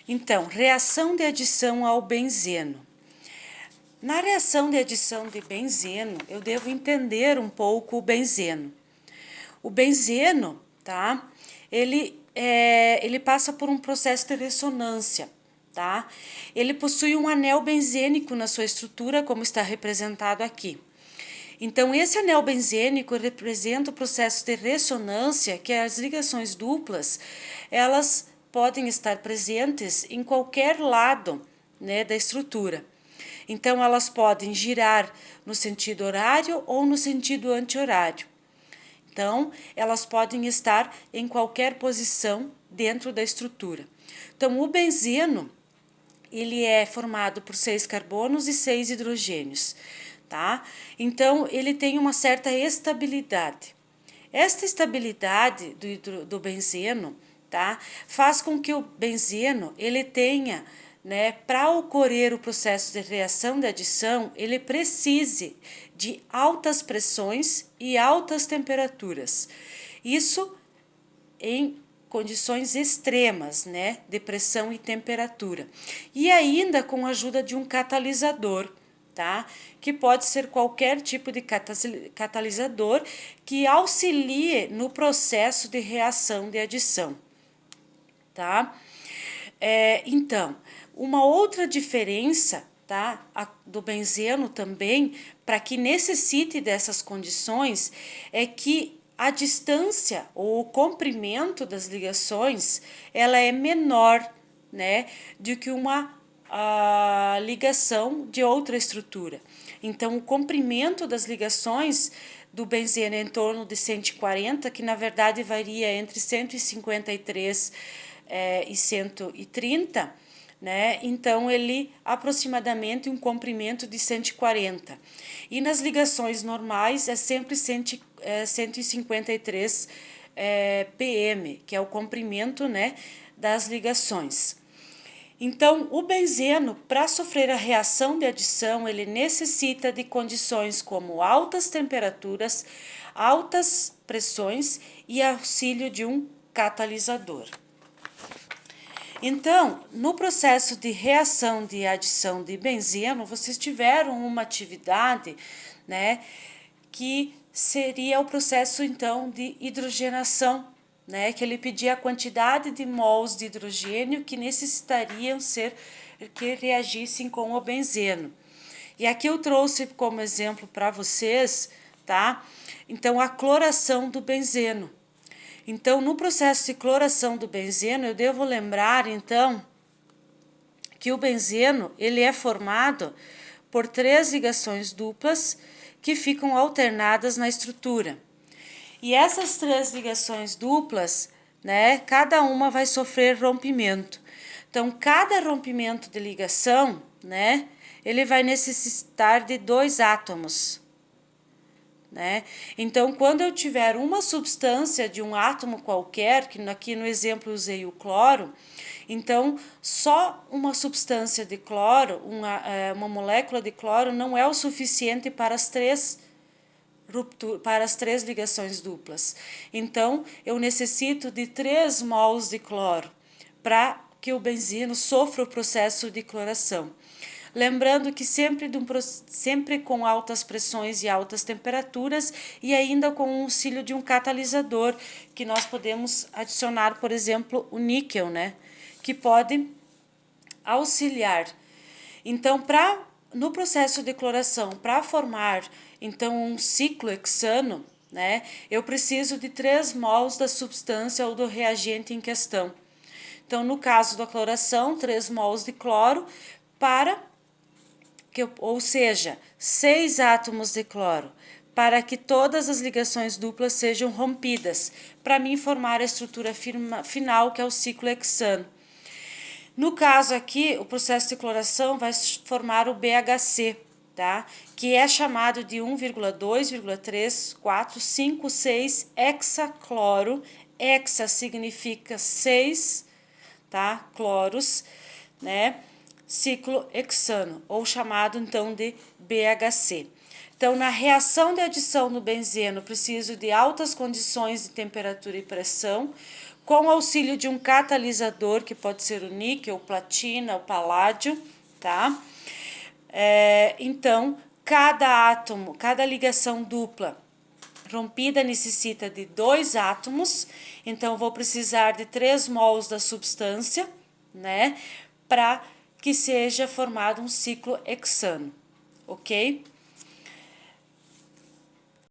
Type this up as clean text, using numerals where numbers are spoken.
Então, reação de adição ao benzeno. Na reação de adição de benzeno, eu devo entender um pouco o benzeno. O benzeno, tá? Ele passa por um processo de ressonância, tá? Ele possui um anel benzênico na sua estrutura, como está representado aqui. Então, esse anel benzênico representa o processo de ressonância, que as ligações duplas, elas podem estar presentes em qualquer lado, né, da estrutura. Então, elas podem girar no sentido horário ou no sentido anti-horário. Então, elas podem estar em qualquer posição dentro da estrutura. Então, o benzeno, ele é formado por 6 carbonos e 6 hidrogênios, tá? Então, ele tem uma certa estabilidade. Esta estabilidade do benzeno, tá? Faz com que o benzeno, ele tenha, né, para ocorrer o processo de reação de adição, ele precise de altas pressões e altas temperaturas. Isso em condições extremas, né, de pressão e temperatura. E ainda com a ajuda de um catalisador, tá? Que pode ser qualquer tipo de catalisador que auxilie no processo de reação de adição, tá? Então, uma outra diferença, tá, do benzeno também, para que necessite dessas condições, é que a distância ou o comprimento das ligações, ela é menor, né, do que uma ligação de outra estrutura. Então, o comprimento das ligações do benzeno é em torno de 140, que na verdade varia entre 153 e 130, né? Então, ele aproximadamente um comprimento de 140. E nas ligações normais é sempre 153 pm, que é o comprimento, né, das ligações. Então, o benzeno, para sofrer a reação de adição, ele necessita de condições como altas temperaturas, altas pressões e auxílio de um catalisador. Então, no processo de reação de adição de benzeno, vocês tiveram uma atividade, né, que seria o processo, então, de hidrogenação, né, que ele pedia a quantidade de mols de hidrogênio que necessitariam que reagissem com o benzeno. E aqui eu trouxe como exemplo para vocês, tá? Então, a cloração do benzeno. Então, no processo de cloração do benzeno, eu devo lembrar, então, que o benzeno ele é formado por 3 ligações duplas que ficam alternadas na estrutura. E essas 3 ligações duplas, né, cada uma vai sofrer rompimento. Então, cada rompimento de ligação, né, ele vai necessitar de 2 átomos, né? Então, quando eu tiver uma substância de um átomo qualquer, que aqui no exemplo eu usei o cloro, então só uma substância de cloro, uma molécula de cloro, não é o suficiente para as três ligações duplas. Então, eu necessito de 3 mols de cloro para que o benzeno sofra o processo de cloração. Lembrando que sempre com altas pressões e altas temperaturas e ainda com o auxílio de um catalisador, que nós podemos adicionar, por exemplo, o níquel, né? Que pode auxiliar. Então, no processo de cloração, para formar então um ciclo hexano, né, eu preciso de 3 mols da substância ou do reagente em questão. Então, no caso da cloração, 3 mols de cloro ou seja, 6 átomos de cloro, para que todas as ligações duplas sejam rompidas, para mim formar a estrutura final, que é o ciclo hexano. No caso aqui, o processo de cloração vai formar o BHC, tá? Que é chamado de 1,2,3,4,5,6 hexacloro. Hexa significa 6, tá? Cloros, né? Ciclo hexano, ou chamado então de BHC. Então, na reação de adição do benzeno, preciso de altas condições de temperatura e pressão, com auxílio de um catalisador, que pode ser o níquel, platina, o paládio, tá? Então, cada átomo, cada ligação dupla rompida necessita de 2 átomos, então vou precisar de 3 mols da substância, né? Para que seja formado um ciclo hexano, ok?